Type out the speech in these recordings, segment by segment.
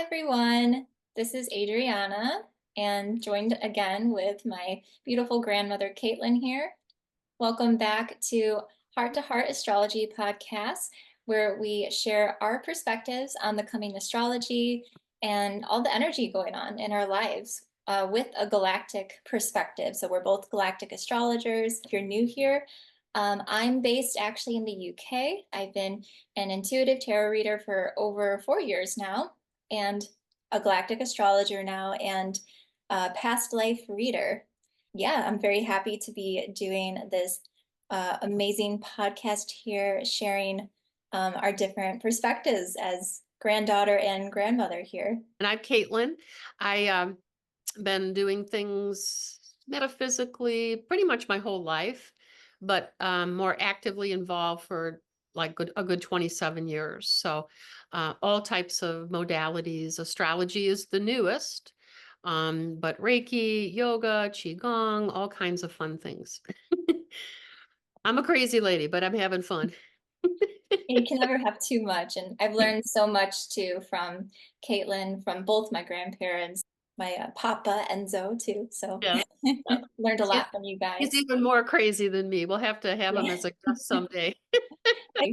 everyone. This is Adriana and joined again with my beautiful grandmother, Caitlin here. Welcome back to Heart Astrology Podcast, where we share our perspectives on the coming astrology and all the energy going on in our lives with a galactic perspective. So we're both galactic astrologers. If you're new here, I'm based actually in the UK. I've been an intuitive tarot reader for over 4 years now, and a galactic astrologer now, and a past life reader. Yeah, I'm very happy to be doing this amazing podcast here, sharing our different perspectives as granddaughter and grandmother here. And I'm Caitlin. I been doing things metaphysically pretty much my whole life, but more actively involved for like a good 27 years. So all types of modalities. Astrology is the newest, but Reiki, yoga, Qigong, all kinds of fun things. I'm a crazy lady, but I'm having fun. You can never have too much. And I've learned so much too from Caitlin, from both my grandparents, my Papa Enzo too. So Yeah. learned a lot from you He's guys. even more crazy than me. We'll have to have him Yeah. as a guest someday.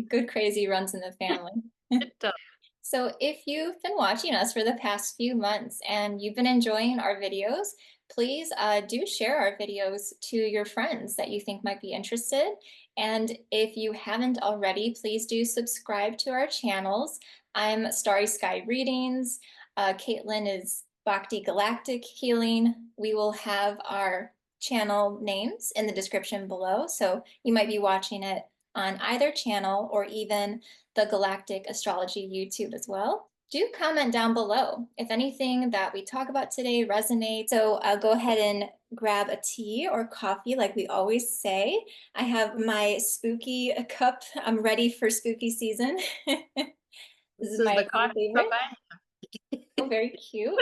Good crazy runs in the family. It does. So if you've been watching us for the past few months and you've been enjoying our videos, please do share our videos to your friends that you think might be interested. And if you haven't already, please do subscribe to our channels. I'm StarrySkyReadings. Caitlin is Bhakti Galactic Healing. We will have our channel names in the description below, so you might be watching it on either channel or even the Galactic Astrology YouTube as well. Do comment down below if anything that we talk about today resonates. So go ahead and grab a tea or coffee like we always say. I have my spooky cup. I'm ready for spooky season. This is my the coffee cup favorite. Oh, very cute.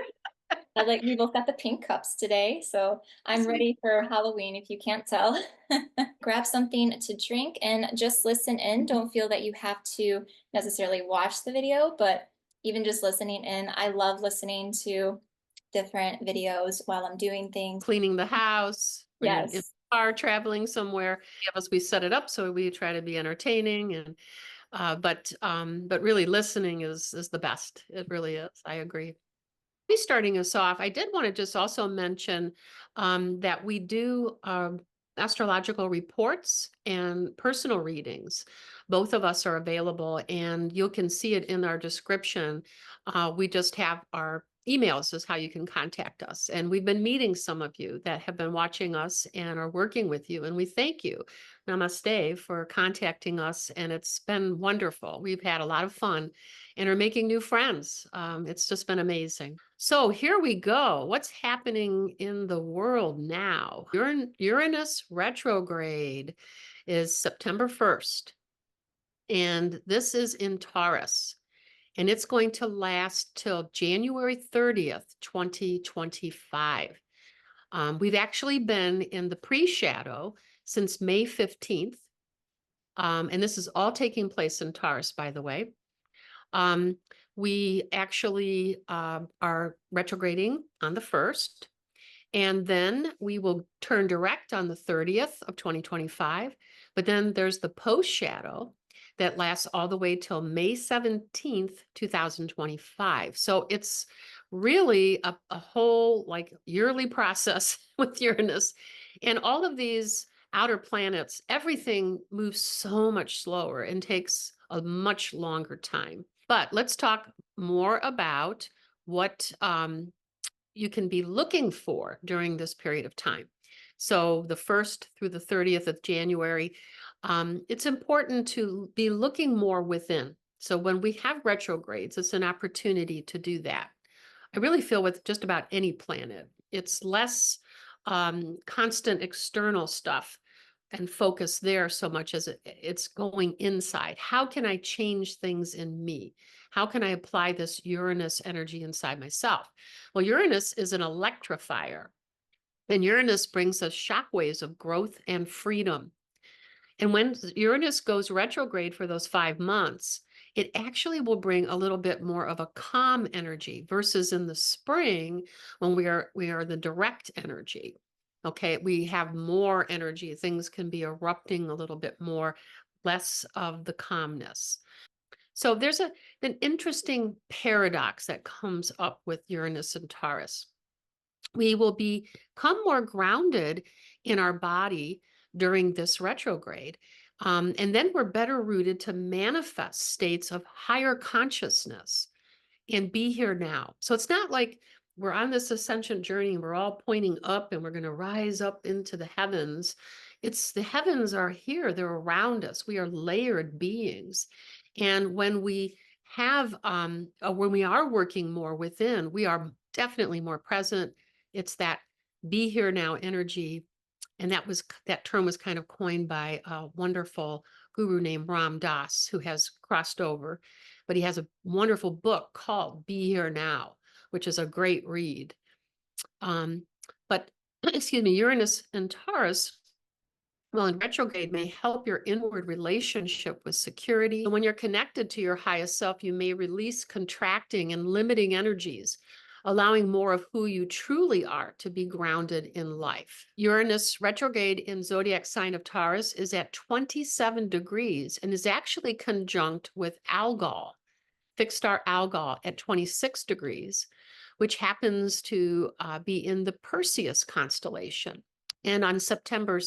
We both got the pink cups today, so I'm ready for Halloween if you can't tell. Grab something to drink and just listen in. Don't feel that you have to necessarily watch the video, but even just listening in, I love listening to different videos while I'm doing things. Cleaning the house, when you're in the Yes. car, traveling somewhere. We set it up so we try to be entertaining, and but really listening is the best. It really is. I agree. Starting us off, I did want to just also mention that we do astrological reports and personal readings. Both of us are available, and you can see it in our description. We just have our emails is how you can contact us. And we've been meeting some of you that have been watching us and are working with you. And we thank you, namaste, for contacting us. And it's been wonderful. We've had a lot of fun and are making new friends. It's just been amazing. So here we go. What's happening in the world now? Uranus Retrograde is September 1st. And this is in Taurus. And it's going to last till January 30th, 2025. We've actually been in the pre-shadow since May 15th. And this is all taking place in Taurus, by the way. We actually are retrograding on the 1st. And then we will turn direct on the 30th of 2025. But then there's the post-shadow that lasts all the way till May 17th, 2025. So it's really a whole like yearly process with Uranus. And all of these outer planets, everything moves so much slower and takes a much longer time. But let's talk more about what you can be looking for during this period of time. So the 1st through the 30th of January, it's important to be looking more within. So when we have retrogrades, it's an opportunity to do that. I really feel with just about any planet, it's less constant external stuff and focus there so much as it's going inside. How can I change things in me? How can I apply this Uranus energy inside myself? Well, Uranus is an electrifier, and Uranus brings us shockwaves of growth and freedom. And when Uranus goes retrograde for those 5 months, it actually will bring a little bit more of a calm energy versus in the spring when we are the direct energy. Okay, we have more energy. Things can be erupting a little bit more, less of the calmness. So there's an interesting paradox that comes up with Uranus and Taurus. We will become more grounded in our body during this retrograde. And then we're better rooted to manifest states of higher consciousness and be here now. So it's not like we're on this ascension journey and we're all pointing up and we're going to rise up into the heavens. It's the heavens are here, they're around us. We are layered beings. And when we when we are working more within, we are definitely more present. It's that be here now energy. And that term was kind of coined by a wonderful guru named Ram Dass, who has crossed over, but he has a wonderful book called Be Here Now, which is a great read. But excuse me, Uranus and Taurus, well, in retrograde, may help your inward relationship with security. And when you're connected to your highest self, you may release contracting and limiting energies, allowing more of who you truly are to be grounded in life. Uranus retrograde in zodiac sign of Taurus is at 27 degrees and is actually conjunct with Algol, fixed star Algol at 26 degrees, which happens to be in the Perseus constellation. And on September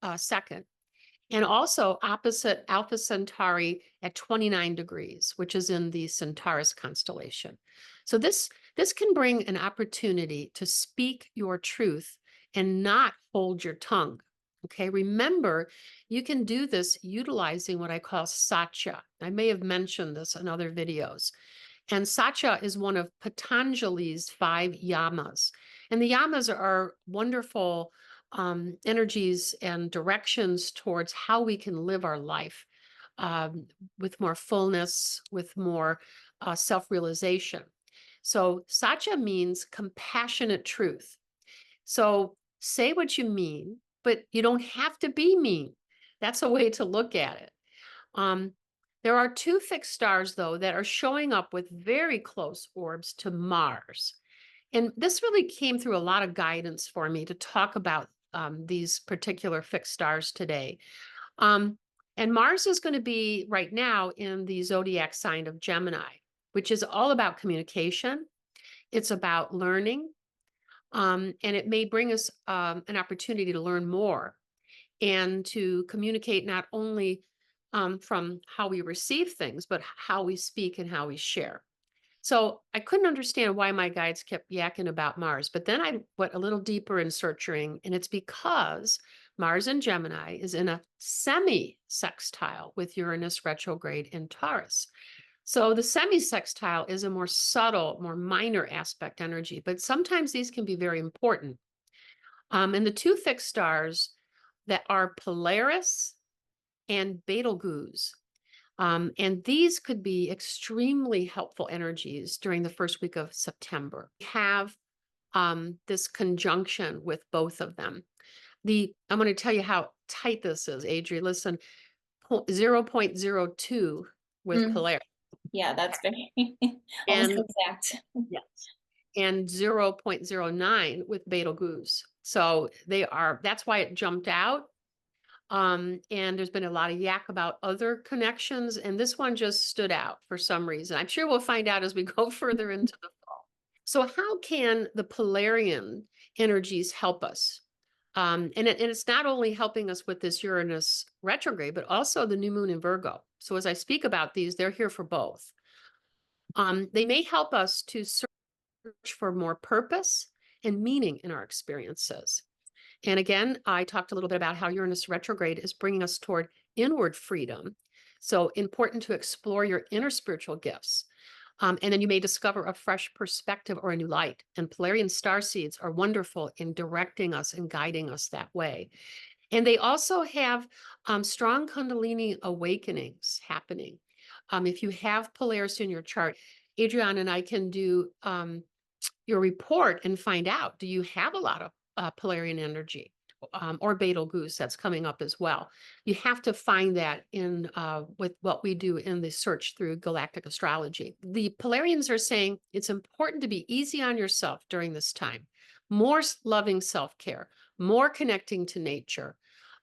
2nd, and also opposite Alpha Centauri at 29 degrees, which is in the Centaurus constellation. So this can bring an opportunity to speak your truth and not hold your tongue. Okay, remember, you can do this utilizing what I call satya. I may have mentioned this in other videos. And satya is one of Patanjali's 5 yamas. And the yamas are wonderful energies and directions towards how we can live our life with more fullness, with more self-realization. So satya means compassionate truth. So say what you mean, but you don't have to be mean. That's a way to look at it. There are 2 fixed stars, though, that are showing up with very close orbs to Mars. And this really came through a lot of guidance for me to talk about these particular fixed stars today. And Mars is going to be right now in the zodiac sign of Gemini, which is all about communication. It's about learning. And it may bring us an opportunity to learn more and to communicate not only from how we receive things, but how we speak and how we share. So I couldn't understand why my guides kept yakking about Mars, but then I went a little deeper in searching, and it's because Mars in Gemini is in a semi-sextile with Uranus retrograde in Taurus. So the semi-sextile is a more subtle, more minor aspect energy, but sometimes these can be very important. And the 2 fixed stars that are Polaris and Betelgeuse. And these could be extremely helpful energies during the first week of September. We have this conjunction with both of them. I'm going to tell you how tight this is, Adri. Listen, 0.02 with Polaris. Yeah, that's very almost And exact. yes, and 0.09 with Betelgeuse. So that's why it jumped out. And there's been a lot of yak about other connections, and this one just stood out for some reason. I'm sure we'll find out as we go further into the fall. So how can the Polarian energies help us? And it's not only helping us with this Uranus retrograde, but also the new moon in Virgo. So as I speak about these, they're here for both. They may help us to search for more purpose and meaning in our experiences. And again, I talked a little bit about how Uranus retrograde is bringing us toward inward freedom. So important to explore your inner spiritual gifts. And then you may discover a fresh perspective or a new light. And Polarian star seeds are wonderful in directing us and guiding us that way. And they also have strong Kundalini awakenings happening. If you have Polaris in your chart, Adriana and I can do your report and find out, do you have a lot of Polarian energy? or Betelgeuse that's coming up as well. You have to find that in with what we do in the search through galactic astrology. The Polarians are saying it's important to be easy on yourself during this time, more loving self-care, more connecting to nature,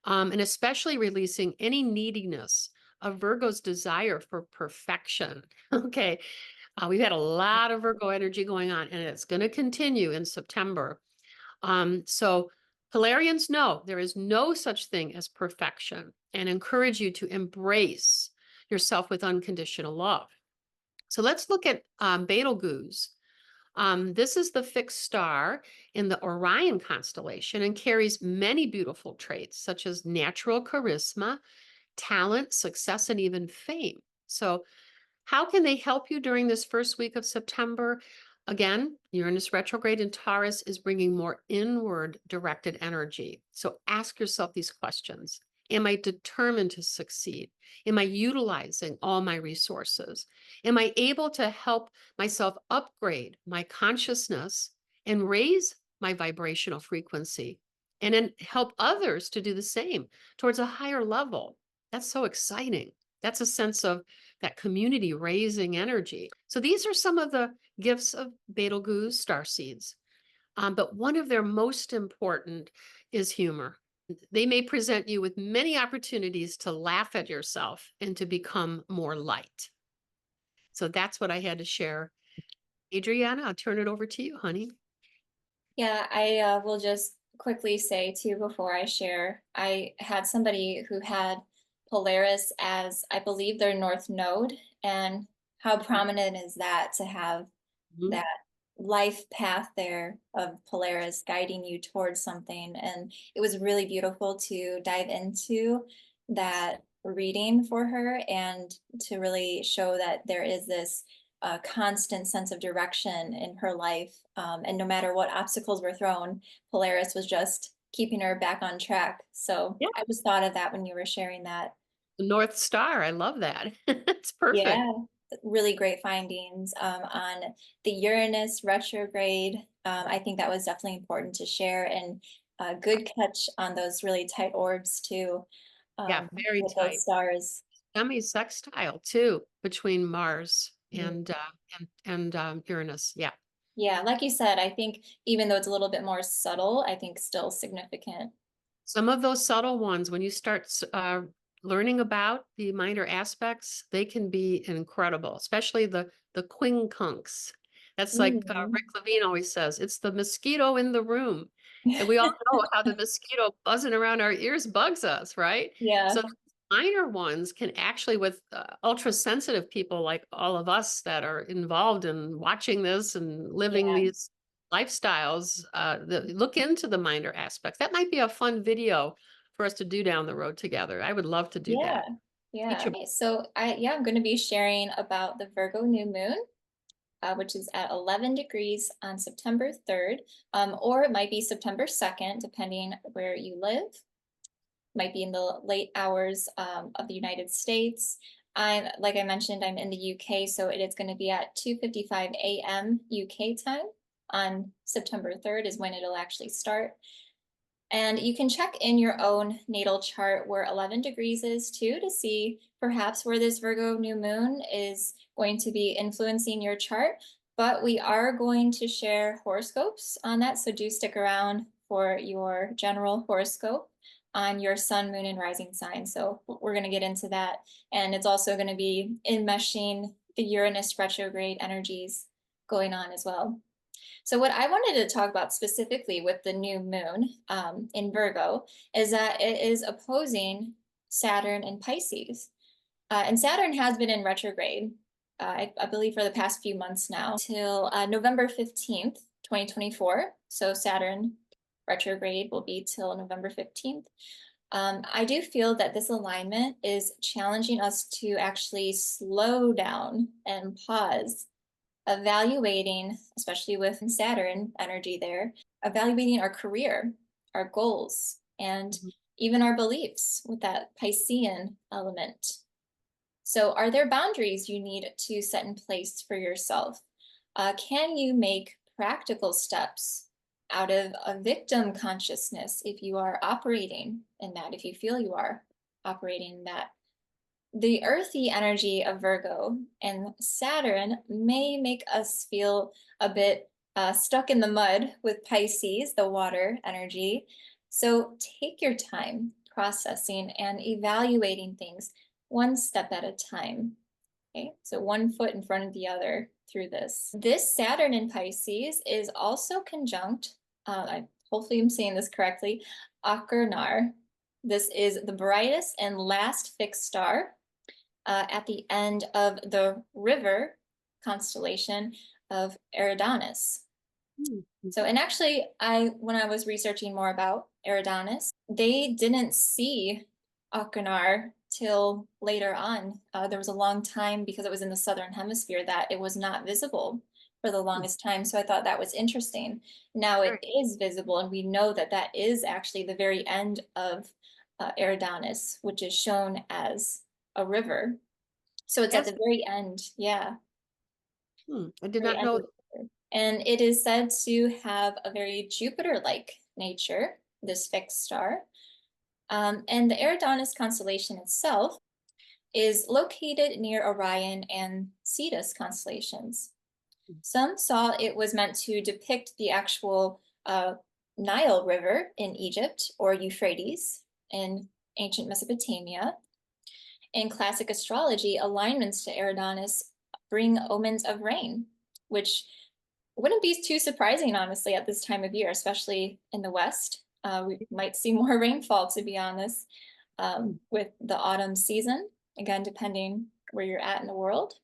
and especially releasing any neediness of Virgo's desire for perfection. Okay. We've had a lot of Virgo energy going on, and it's going to continue in September. So Polarians know there is no such thing as perfection and encourage you to embrace yourself with unconditional love. So let's look at Betelgeuse. This is the fixed star in the Orion constellation and carries many beautiful traits such as natural charisma, talent, success, and even fame. So how can they help you during this first week of September? Again, Uranus retrograde in Taurus is bringing more inward directed energy. So ask yourself these questions. Am I determined to succeed? Am I utilizing all my resources? Am I able to help myself upgrade my consciousness and raise my vibrational frequency and then help others to do the same towards a higher level? That's so exciting. That's a sense of that community raising energy. So these are some of the gifts of Betelgeuse starseeds. But one of their most important is humor. They may present you with many opportunities to laugh at yourself and to become more light. So that's what I had to share. Adriana, I'll turn it over to you, honey. Yeah, I will just quickly say too before I share, I had somebody who had Polaris as, I believe, their north node, and how prominent is that to have Mhm. that life path there of Polaris guiding you towards something. And it was really beautiful to dive into that reading for her and to really show that there is this constant sense of direction in her life. And no matter what obstacles were thrown, Polaris was just keeping her back on track. So Yeah, I just thought of that when you were sharing that. the North Star. I love that. It's perfect. Yeah, really great findings on the Uranus retrograde. I think that was definitely important to share, and a good catch on those really tight orbs too, Yeah, very with those tight. stars. Semi-sextile too between Mars Mm. and Uranus. Yeah. Yeah, like you said, I think even though it's a little bit more subtle, I think still significant. Some of those subtle ones, when you start learning about the minor aspects, they can be incredible, especially the quincunx. That's like Mhm. Rick Levine always says, it's the mosquito in the room. And we all know how the mosquito buzzing around our ears bugs us, right? Yeah, So minor ones can actually, with ultra sensitive people like all of us that are involved in watching this and living yeah, these lifestyles, look into the minor aspects. That might be a fun video for us to do down the road together. I would love to do yeah, that. Teach yeah. about. Okay, so I'm going to be sharing about the Virgo new moon, which is at 11 degrees on September 3rd, or it might be September 2nd, depending where you live. Might be in the late hours of the United States. Like I mentioned, I'm in the UK, so it is going to be at 2:55 a.m. UK time on September 3rd is when it'll actually start. And you can check in your own natal chart where 11 degrees is too to see perhaps where this Virgo new moon is going to be influencing your chart. But we are going to share horoscopes on that. So do stick around for your general horoscope on your sun, moon, and rising sign. So we're going to get into that. And it's also going to be enmeshing the Uranus retrograde energies going on as well. So what I wanted to talk about specifically with the new moon in Virgo is that it is opposing Saturn in Pisces. And Saturn has been in retrograde, I believe, for the past few months now, till November 15th, 2024. So Saturn retrograde will be till November 15th. I do feel that this alignment is challenging us to actually slow down and pause, evaluating, especially with Saturn energy there, evaluating our career, our goals, and Mhm. even our beliefs with that Piscean element. So, are there boundaries you need to set in place for yourself? Can you make practical steps out of a victim consciousness, if you are operating in that, if you feel you are operating in that. The earthy energy of Virgo and Saturn may make us feel a bit stuck in the mud with Pisces, the water energy. So take your time processing and evaluating things one step at a time. Okay, so one foot in front of the other through this. This Saturn in Pisces is also conjunct, hopefully I'm saying this correctly, Achernar. This is the brightest and last fixed star at the end of the river constellation of Eridanus. Mm-hmm. So, and actually, when I was researching more about Eridanus, they didn't see Achernar till later on. There was a long time, because it was in the southern hemisphere, that it was not visible for the longest time. So I thought that was interesting. Now it is visible, and we know that that is actually the very end of Eridanus, which is shown as a river. So it's at Yes. the very end. Yeah. I did Very not end know of that. the river. And it is said to have a very Jupiter-like nature, this fixed star. And the Eridanus constellation itself is located near Orion and Cetus constellations. Some saw it was meant to depict the actual Nile River in Egypt, or Euphrates in ancient Mesopotamia. In classic astrology, alignments to Eridanus bring omens of rain, which wouldn't be too surprising, honestly, at this time of year, especially in the West. We might see more rainfall, to be honest, with the autumn season, again, depending where you're at in the world.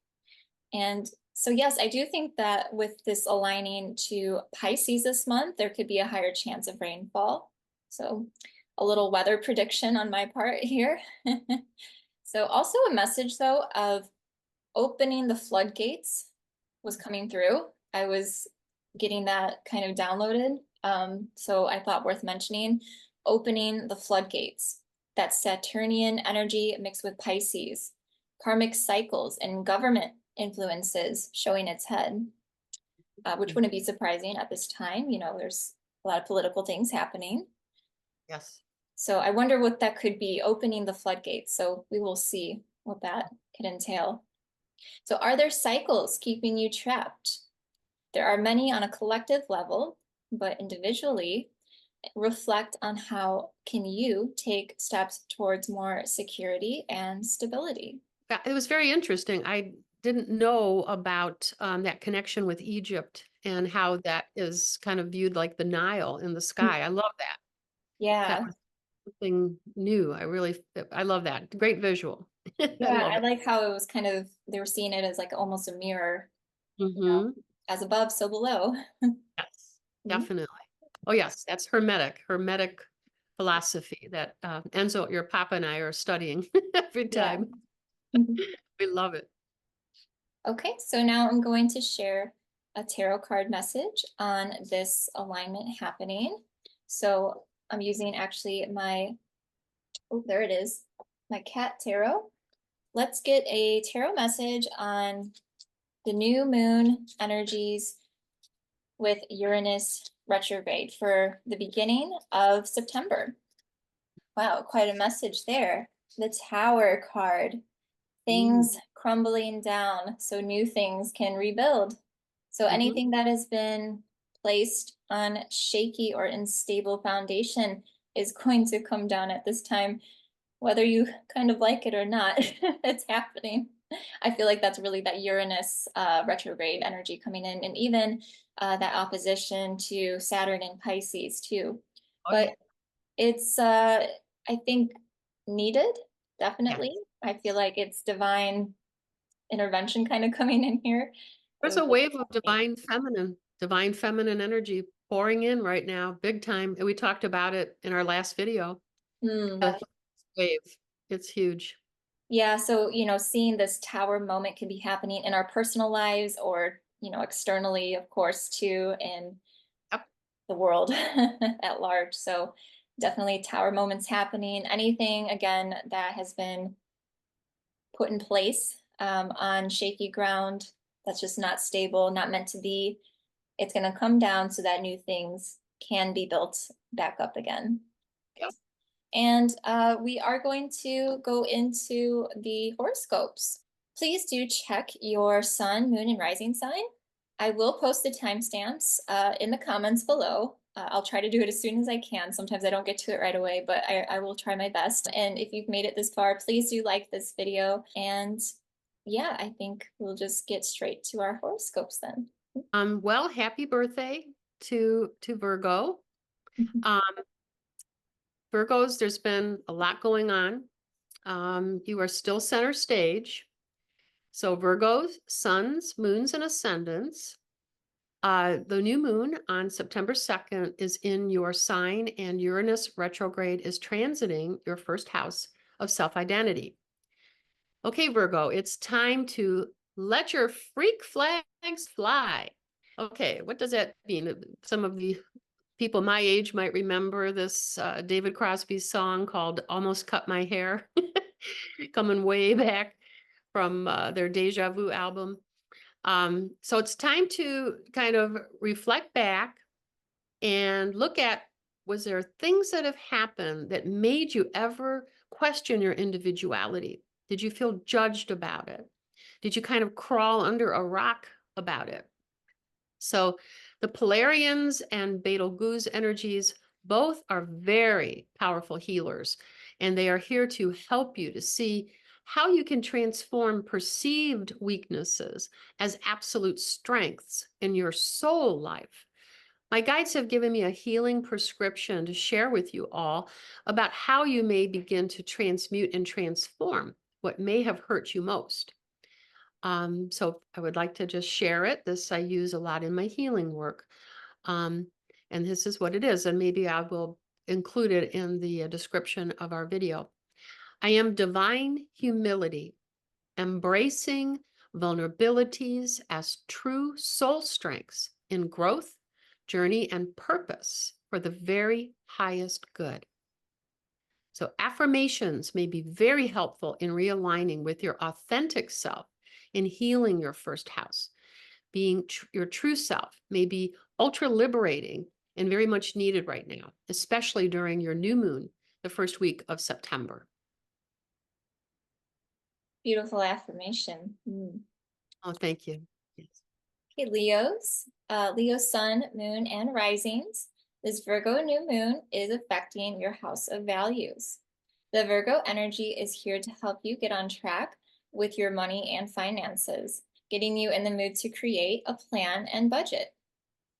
And so, yes, I do think that with this aligning to Pisces this month, there could be a higher chance of rainfall. So a little weather prediction on my part here. So also a message, though, of opening the floodgates was coming through. I was getting that kind of downloaded. So I thought worth mentioning, opening the floodgates. That Saturnian energy mixed with Pisces, karmic cycles and government influences showing its head, which wouldn't be surprising at this time. You know, there's a lot of political things happening. Yes. So I wonder what that could be, opening the floodgates. So we will see what that could entail. So are there cycles keeping you trapped? There are many on a collective level, but individually, reflect on how can you take steps towards more security and stability. Yeah, it was very interesting. I didn't know about that connection with Egypt and how that is kind of viewed like the Nile in the sky. I love that. That Yeah. was something new. I love that. Great visual. I Yeah, love I it. like how it was kind of, they were seeing it as like almost a mirror, you know, Mm-hmm. as above, so below. Yes, Mhm. definitely. Oh, yes, that's hermetic philosophy that Enzo, your papa and I are studying every Yeah. time. We love it. Okay, so now I'm going to share a tarot card message on this alignment happening. So I'm using actually oh, there it is, my cat tarot. Let's get a tarot message on the new moon energies with Uranus retrograde for the beginning of September. Wow, quite a message there. The Tower card, things crumbling down so new things can rebuild. So Mm-hmm. anything that has been placed on shaky or unstable foundation is going to come down at this time, whether you kind of like it or not. It's happening. I feel like that's really that Uranus retrograde energy coming in, and even that opposition to Saturn and Pisces too. Oh, But yeah. it's, I think, needed, Yes. definitely. I feel like it's divine intervention kind of coming in here. There's So a wave of divine feminine energy pouring in right now, big time. And we talked about it in our last video. hmm. The wave. It's huge. Yeah, so, seeing this tower moment can be happening in our personal lives or, externally, of course, too, in Yep. the world at large. So definitely tower moments happening. Anything, again, that has been put in place on shaky ground that's just not stable, not meant to be, it's going to come down so that new things can be built back up again. Yep. And we are going to go into the horoscopes. Please do check your sun, moon, and rising sign. I will post the timestamps in the comments below. I'll try to do it as soon as I can. Sometimes I don't get to it right away, but I will try my best. And if you've made it this far, please do like this video. And yeah, I think we'll just get straight to our horoscopes then. Well, happy birthday to Virgo. Um, Virgos, there's been a lot going on. You are still center stage. So Virgos, suns, moons, and ascendants. The new moon on September 2nd is in your sign, and Uranus retrograde is transiting your first house of self-identity. Okay, Virgo, it's time to let your freak flags fly. Okay, what does that mean? Some of the people my age might remember this David Crosby song called Almost Cut My Hair, coming way back from their Deja Vu album. So it's time to kind of reflect back and look at, was there things that have happened that made you ever question your individuality? Did you feel judged about it? Did you kind of crawl under a rock about it? So the Polarians and Betelgeuse energies both are very powerful healers, and they are here to help you to see how you can transform perceived weaknesses as absolute strengths in your soul life. My guides have given me a healing prescription to share with you all about how you may begin to transmute and transform what may have hurt you most. So I would like to just share it. This I use a lot in my healing work. And this is what it is. And maybe I will include it in the description of our video. I am divine humility, embracing vulnerabilities as true soul strengths in growth, journey, and purpose for the very highest good. So affirmations may be very helpful in realigning with your authentic self, in healing your first house. Being your true self may be ultra liberating and very much needed right now, especially during your new moon, the first week of September. Beautiful affirmation. Oh, thank you. Yes. Okay, Leos, Leo sun, moon, and risings. This Virgo new moon is affecting your house of values. The Virgo energy is here to help you get on track with your money and finances, getting you in the mood to create a plan and budget.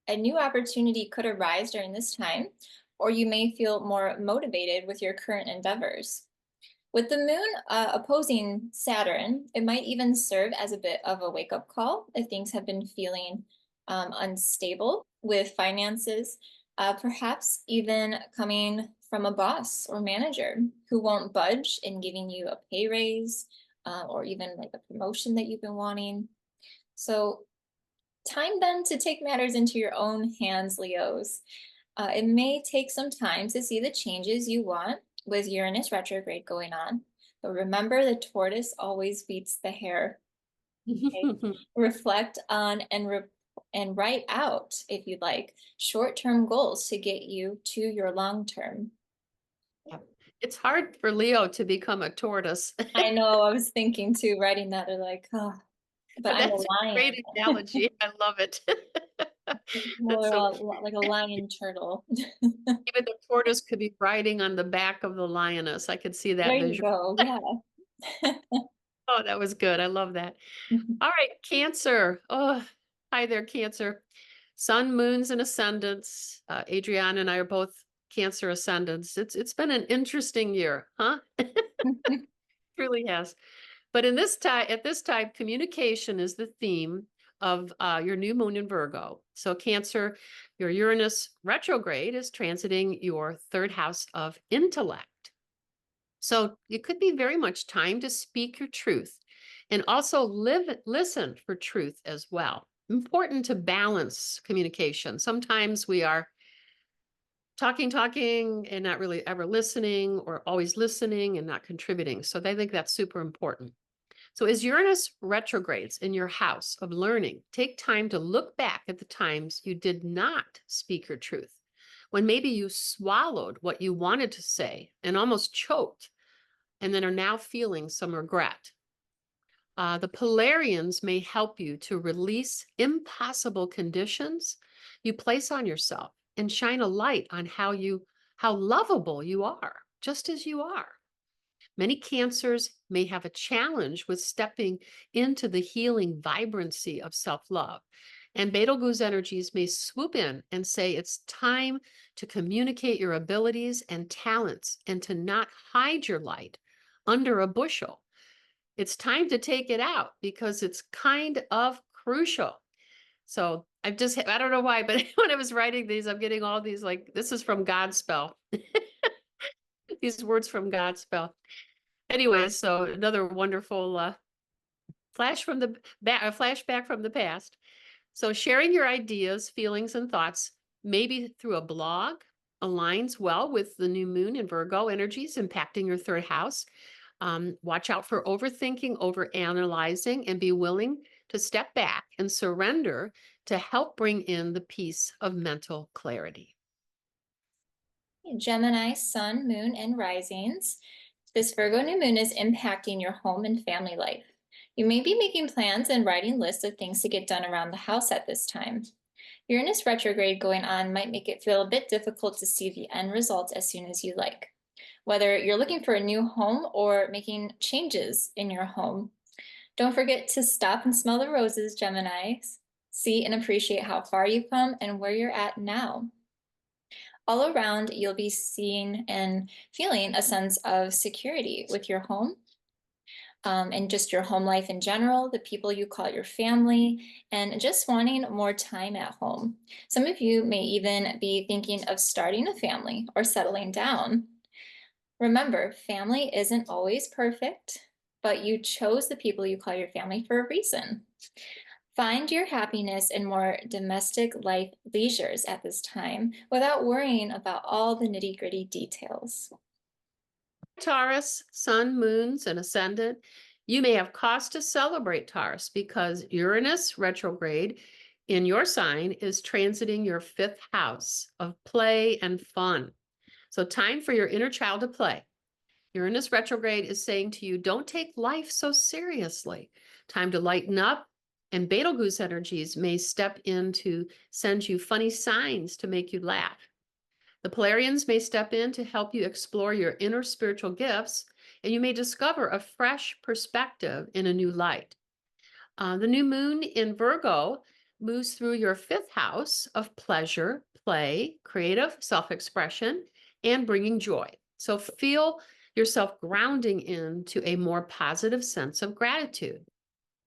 A new opportunity could arise during this time, or you may feel more motivated with your current endeavors. With the moon opposing Saturn, it might even serve as a bit of a wake-up call if things have been feeling unstable with finances, perhaps even coming from a boss or manager who won't budge in giving you a pay raise or even like a promotion that you've been wanting. So time then to take matters into your own hands, Leos. It may take some time to see the changes you want with Uranus retrograde going on, but remember the tortoise always beats the hare. Okay? Reflect on and write out, if you'd like, short-term goals to get you to your long-term. Yeah. It's hard for Leo to become a tortoise. I know, I was thinking too, writing that, they're like, oh, but I'm a That's a lion. great analogy. I love it. More That's so like a lion turtle. even the tortoise could be riding on the back of the lioness. I could see that There you visual. go, yeah. Oh, that was good. I love that. All right, Cancer. Oh, hi there, Cancer. Sun, moons, and ascendants. Adriana and I are both Cancer ascendants. It's been an interesting year, huh? Truly has. But in this time, at this time, communication is the theme of your new moon in Virgo. So Cancer, your Uranus retrograde is transiting your third house of intellect. So it could be very much time to speak your truth and also listen for truth as well. Important to balance communication. Sometimes we are talking and not really ever listening, or always listening and not contributing. So they think that's super important. So as Uranus retrogrades in your house of learning, take time to look back at the times you did not speak your truth. when maybe you swallowed what you wanted to say and almost choked, and then are now feeling some regret. The Polarians may help you to release impossible conditions you place on yourself and shine a light on how lovable you are, just as you are. Many Cancers may have a challenge with stepping into the healing vibrancy of self-love. And Betelgeuse energies may swoop in and say it's time to communicate your abilities and talents and to not hide your light under a bushel. It's time to take it out because it's kind of crucial. So I don't know why, but when I was writing these, I'm getting all these, like, this is from Godspell. These words from Godspell. Anyway, so another wonderful flashback from the past. So sharing your ideas, feelings, and thoughts, maybe through a blog, aligns well with the new moon in Virgo energies impacting your third house. Watch out for overthinking, overanalyzing, and be willing to step back and surrender to help bring in the peace of mental clarity. Gemini, Sun, Moon, and Risings. This Virgo new moon is impacting your home and family life. You may be making plans and writing lists of things to get done around the house at this time. Uranus retrograde going on might make it feel a bit difficult to see the end result as soon as you like. Whether you're looking for a new home or making changes in your home. Don't forget to stop and smell the roses, Geminis. See and appreciate how far you've come and where you're at now. All around, you'll be seeing and feeling a sense of security with your home and just your home life in general, the people you call your family, and just wanting more time at home. Some of you may even be thinking of starting a family or settling down. Remember, family isn't always perfect, but you chose the people you call your family for a reason. Find your happiness in more domestic life leisures at this time without worrying about all the nitty-gritty details. Taurus, sun, moons, and ascendant. You may have cause to celebrate, Taurus, because Uranus retrograde in your sign is transiting your fifth house of play and fun. So time for your inner child to play. Uranus retrograde is saying to you, don't take life so seriously. Time to lighten up, and Betelgeuse energies may step in to send you funny signs to make you laugh. The Polarians may step in to help you explore your inner spiritual gifts, and you may discover a fresh perspective in a new light. The new moon in Virgo moves through your fifth house of pleasure, play, creative self-expression, and bringing joy. So feel yourself grounding into a more positive sense of gratitude.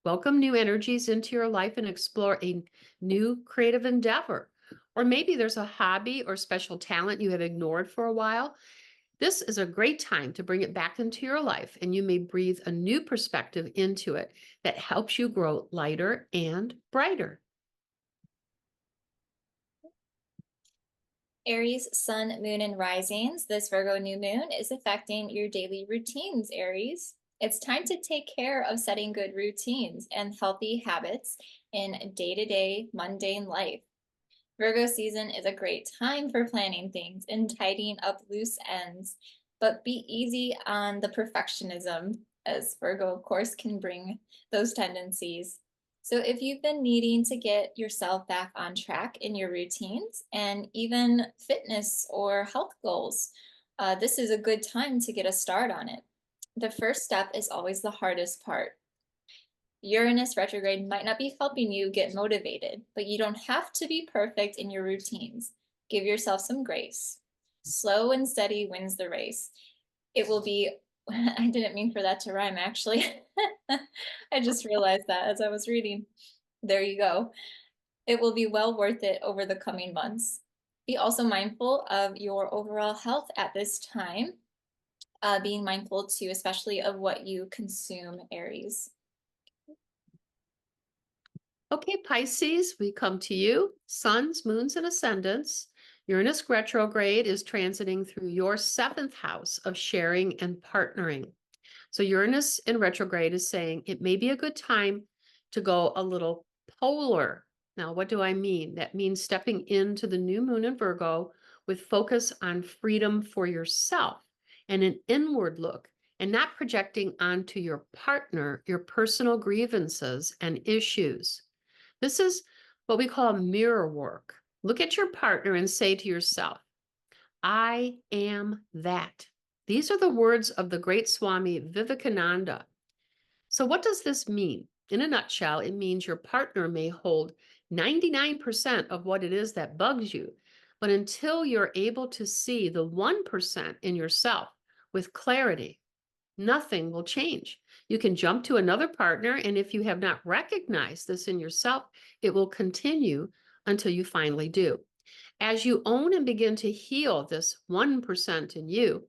Welcome new energies into your life and explore a new creative endeavor. Or maybe there's a hobby or special talent you have ignored for a while. This is a great time to bring it back into your life, and you may breathe a new perspective into it that helps you grow lighter and brighter. Aries, Sun, Moon, and Risings. This Virgo new moon is affecting your daily routines, Aries. It's time to take care of setting good routines and healthy habits in day-to-day mundane life. Virgo season is a great time for planning things and tidying up loose ends, but be easy on the perfectionism, as Virgo, of course, can bring those tendencies. So if you've been needing to get yourself back on track in your routines and even fitness or health goals, this is a good time to get a start on it. The first step is always the hardest part. Uranus retrograde might not be helping you get motivated, but you don't have to be perfect in your routines. Give yourself some grace. Slow and steady wins the race. It will be, I didn't mean for that to rhyme, actually. I just realized that as I was reading. There you go. It will be well worth it over the coming months. Be also mindful of your overall health at this time, being mindful too, especially of what you consume, Aries. Okay, Pisces, we come to you. Suns, moons, and ascendants. Uranus retrograde is transiting through your seventh house of sharing and partnering. So Uranus in retrograde is saying it may be a good time to go a little polar Now, what do I mean? That means stepping into the new moon in Virgo with focus on freedom for yourself and an inward look, and not projecting onto your partner your personal grievances and issues. This is what we call mirror work. Look at your partner and say to yourself, I am that. These are the words of the great Swami Vivekananda. So, what does this mean? In a nutshell, it means your partner may hold 99% of what it is that bugs you, but until you're able to see the 1% in yourself with clarity, nothing will change. You can jump to another partner, and if you have not recognized this in yourself, it will continue until you finally do. As you own and begin to heal this 1% in you,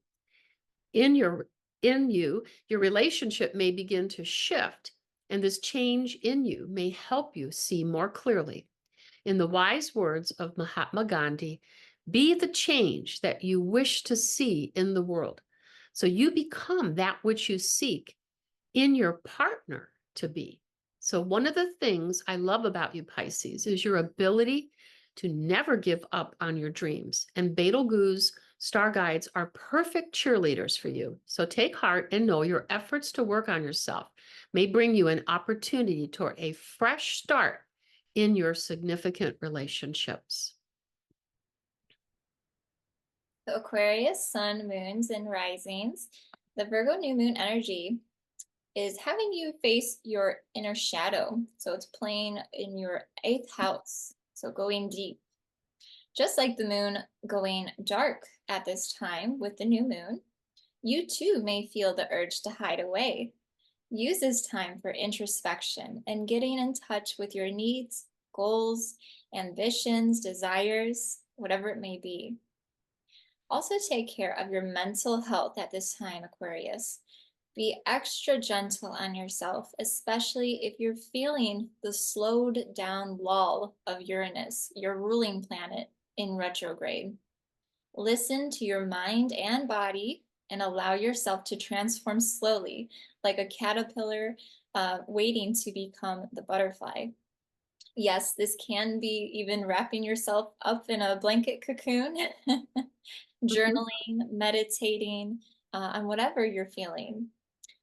in your your relationship may begin to shift, and this change in you may help you see more clearly. In the wise words of Mahatma Gandhi, be the change that you wish to see in the world. So you become that which you seek in your partner to be. So one of the things I love about you, Pisces, is your ability to never give up on your dreams. And Betelgeuse star guides are perfect cheerleaders for you. So take heart and know your efforts to work on yourself may bring you an opportunity toward a fresh start in your significant relationships. So Aquarius, sun, moons, and risings. The Virgo new moon energy is having you face your inner shadow. So it's playing in your 8th house. So going deep. Just like the moon going dark at this time with the new moon, you too may feel the urge to hide away. Use this time for introspection and getting in touch with your needs, goals, ambitions, desires, whatever it may be. Also take care of your mental health at this time, Aquarius. Be extra gentle on yourself, especially if you're feeling the slowed down lull of Uranus, your ruling planet, in retrograde. Listen to your mind and body and allow yourself to transform slowly, like a caterpillar waiting to become the butterfly. Yes, this can be even wrapping yourself up in a blanket cocoon, Mhm. journaling, meditating on whatever you're feeling,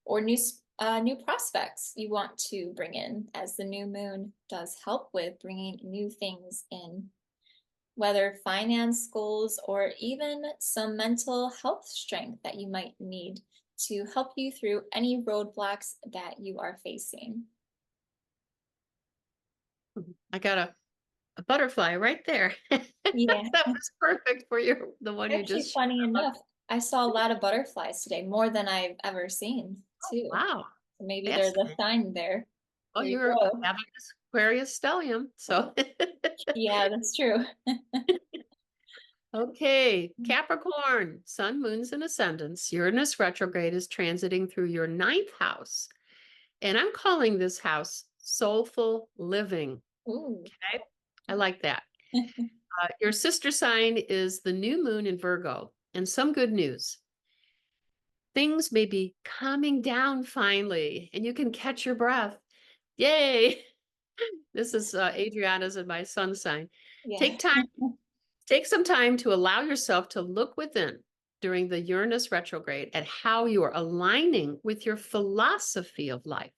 or new prospects you want to bring in, as the new moon does help with bringing new things in, whether finance goals or even some mental health strength that you might need to help you through any roadblocks that you are facing. I got a butterfly right there. Yeah, That was perfect for your the one you actually, just shared. funny enough, I saw a lot of butterflies today, more than I've ever seen, too. Wow, So maybe there's a fascinating. sign there. Oh, There you you're go. having this Aquarius stellium. So, Yeah, that's true. okay, Capricorn, Sun, Moons, and Ascendants. Uranus retrograde is transiting through your ninth house. And I'm calling this house soulful living. Ooh. Okay, I like that. Your sister sign is the new moon in Virgo. And some good news. Things may be calming down finally, and you can catch your breath. Yay! This is Adriana's and my son's sign. Yeah. Take time, take some time to allow yourself to look within during the Uranus retrograde at how you are aligning with your philosophy of life.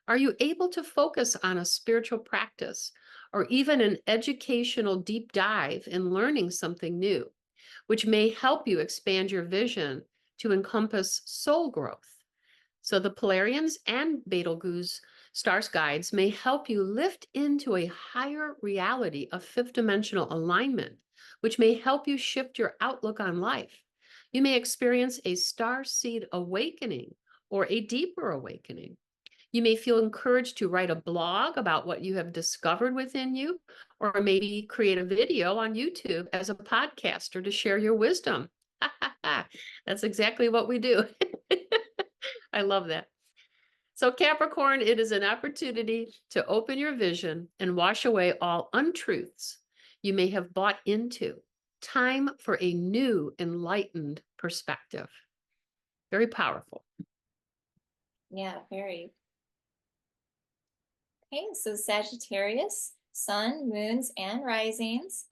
Are you able to focus on a spiritual practice or even an educational deep dive in learning something new, which may help you expand your vision to encompass soul growth? So the Polarians and Betelgeuse stars guides may help you lift into a higher reality of fifth dimensional alignment, which may help you shift your outlook on life. You may experience a star seed awakening or a deeper awakening. You may feel encouraged to write a blog about what you have discovered within you, or maybe create a video on YouTube as a podcaster to share your wisdom. That's exactly what we do. I love that. So, Capricorn, it is an opportunity to open your vision and wash away all untruths you may have bought into. Time for a new, enlightened perspective. Very powerful. Yeah, very. Okay, so Sagittarius, sun, moons, and risings.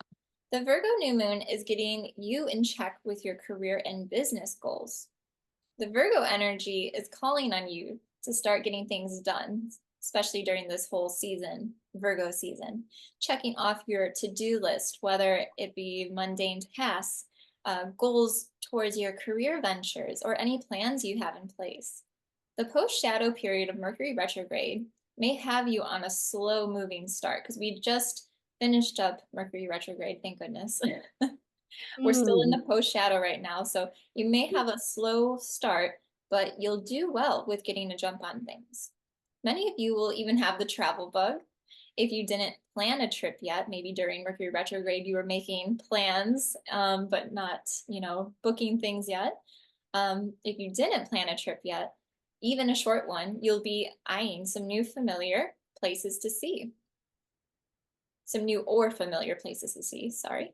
The Virgo new moon is getting you in check with your career and business goals. The Virgo energy is calling on you to start getting things done, especially during this whole season, Virgo season. Checking off your to-do list, whether it be mundane tasks, goals towards your career ventures, or any plans you have in place. The post-shadow period of Mercury retrograde may have you on a slow-moving start because we just finished up Mercury retrograde, thank goodness. We're still in Mm. the post-shadow right now, so you may have a slow start, but you'll do well with getting a jump on things. Many of you will even have the travel bug. If you didn't plan a trip yet, maybe during Mercury retrograde, you were making plans, but not, booking things yet. If you didn't plan a trip yet, even a short one, you'll be eyeing some new familiar places to see. Some new or familiar places to see, sorry.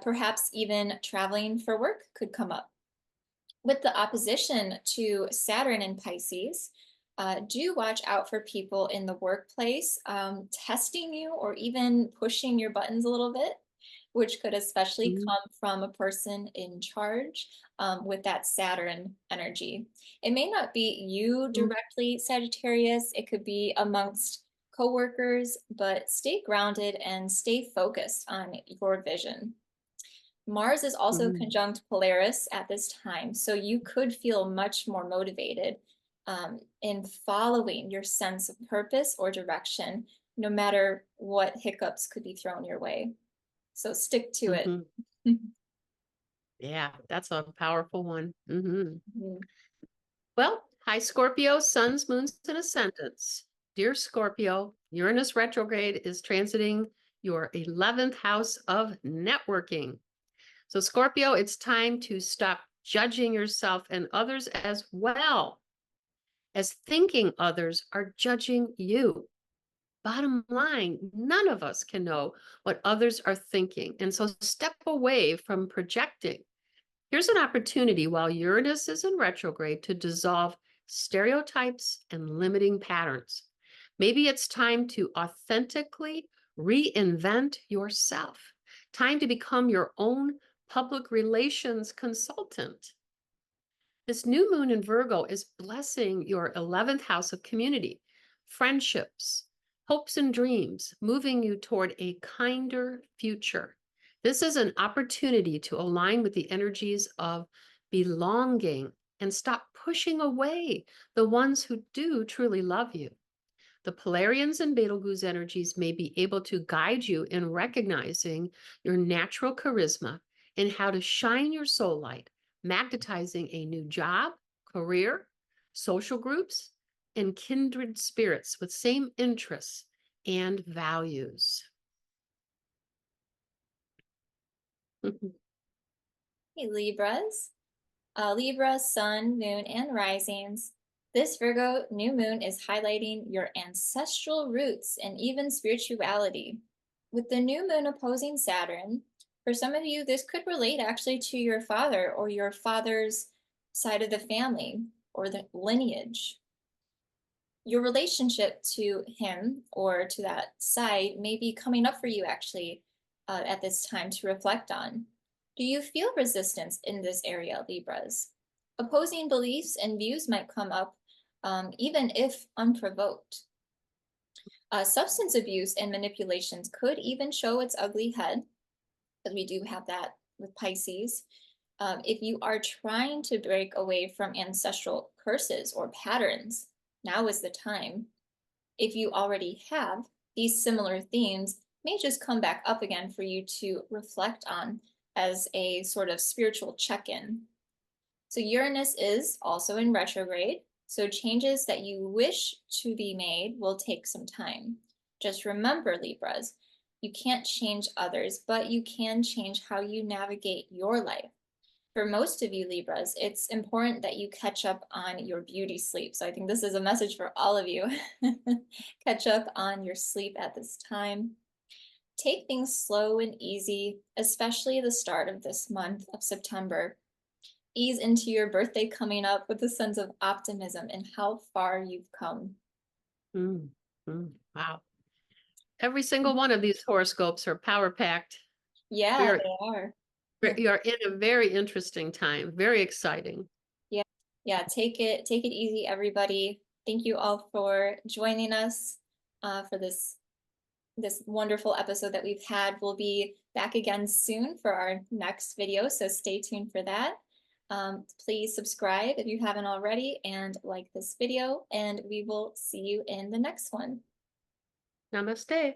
Perhaps even traveling for work could come up. With the opposition to Saturn in Pisces, do watch out for people in the workplace testing you or even pushing your buttons a little bit, which could especially Mm. come from a person in charge with that Saturn energy. It may not be you Mm. directly, Sagittarius. It could be amongst coworkers, but stay grounded and stay focused on your vision. Mars is also Mm. conjunct Polaris at this time, so you could feel much more motivated in following your sense of purpose or direction, no matter what hiccups could be thrown your way. So stick to it. Mhm. Yeah, that's a powerful one. Well, hi, Scorpio, suns, moons, and ascendants. Dear Scorpio, Uranus retrograde is transiting your 11th house of networking. So, Scorpio, it's time to stop judging yourself and others as well as thinking others are judging you. Bottom line, none of us can know what others are thinking. And so, step away from projecting. Here's an opportunity while Uranus is in retrograde to dissolve stereotypes and limiting patterns. Maybe it's time to authentically reinvent yourself. Time to become your own public relations consultant. This new moon in Virgo is blessing your 11th house of community, friendships, hopes, and dreams, moving you toward a kinder future. This is an opportunity to align with the energies of belonging and stop pushing away the ones who do truly love you. The Polarians and Betelgeuse energies may be able to guide you in recognizing your natural charisma and how to shine your soul light, magnetizing a new job, career, social groups, and kindred spirits with same interests and values. Hey, Libras. Libra, sun, moon, and risings. This Virgo new moon is highlighting your ancestral roots and even spirituality. With the new moon opposing Saturn, for some of you, this could relate actually to your father or your father's side of the family or the lineage. Your relationship to him or to that side may be coming up for you actually at this time to reflect on. Do you feel resistance in this area, Libras? Opposing beliefs and views might come up even if unprovoked. Substance abuse and manipulations could even show its ugly head, because we do have that with Pisces. If you are trying to break away from ancestral curses or patterns, now is the time. If you already have, these similar themes may just come back up again for you to reflect on as a sort of spiritual check-in. So Uranus is also in retrograde, so changes that you wish to be made will take some time. Just remember, Libras, you can't change others, but you can change how you navigate your life. For most of you Libras, it's important that you catch up on your beauty sleep. So I think this is a message for all of you. Catch up on your sleep at this time. Take things slow and easy, especially the start of this month of September. Ease into your birthday coming up with a sense of optimism and how far you've come. Wow. Every single one of these horoscopes are power packed. Yeah, Very, they are. you're in a very interesting time, very exciting. Yeah. Yeah, take it easy, everybody. Thank you all for joining us for this wonderful episode that we've had. We'll be back again soon for our next video, so stay tuned for that. Please subscribe if you haven't already and like this video, and we will see you in the next one. Namaste.